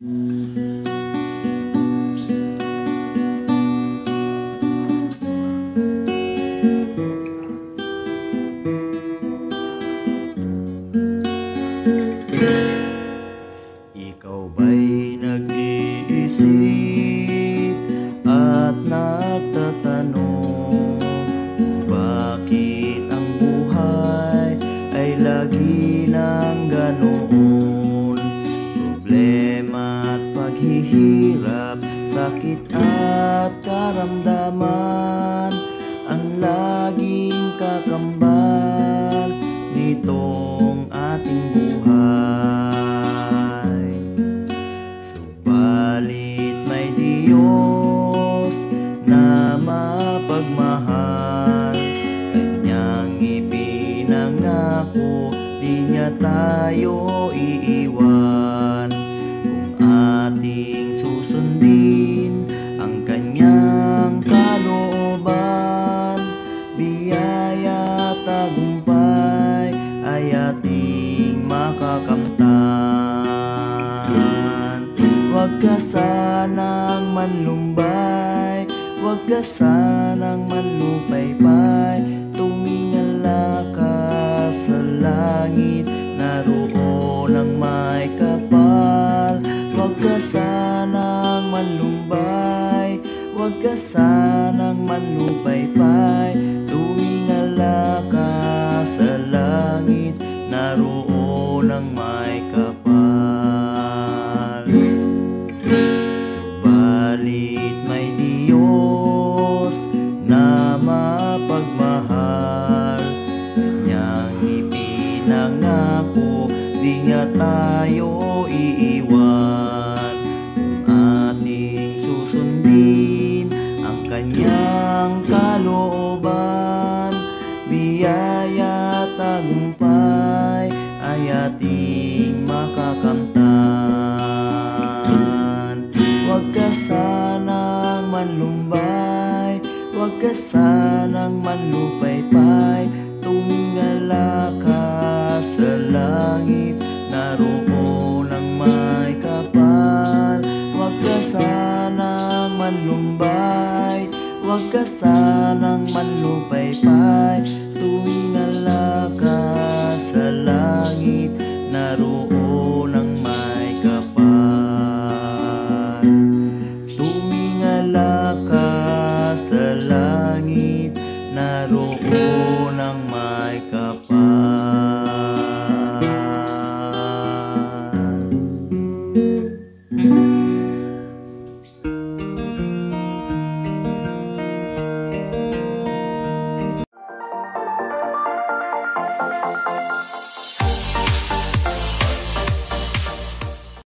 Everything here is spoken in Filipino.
Ikaw ba'y nag-iisip at nagtatanong, bakit ang buhay ay lagi nang ganoon? Problema at paghihirap, sakit at karamdaman ang laging kakambal nitong ating buhay. Subalit may Diyos na mapagmahal, Kanyang ipinangako, di Niya tayo iiwan. Kung ating susundin ang Kanyang kalooban, biyaya at tagumpay ay ating makakamtan. Huwag ka sanang manlumbay, huwag ka sanang manlupaypay, tumingala ka sa langit, naroon ang may kapal. Huwag ka sanang manlumbay, huwag ka sanang manlupaypay, tumingala ka sa langit, naroon ang may kapal. Subalit may Diyos na mapagmahal, Kanyang ipinangako, di Niya tayo iiwan. Kung ating susundin ang Kanyang kalooban, biyaya at tagumpay ay ating makakamtan. Huwag ka sanang manlumbay, huwag ka sanang manlupaypay, tumingala ka sa langit, naroon ang may kapal. Huwag ka sanang manlumbay, huwag ka sanang manlupaypay, tumingala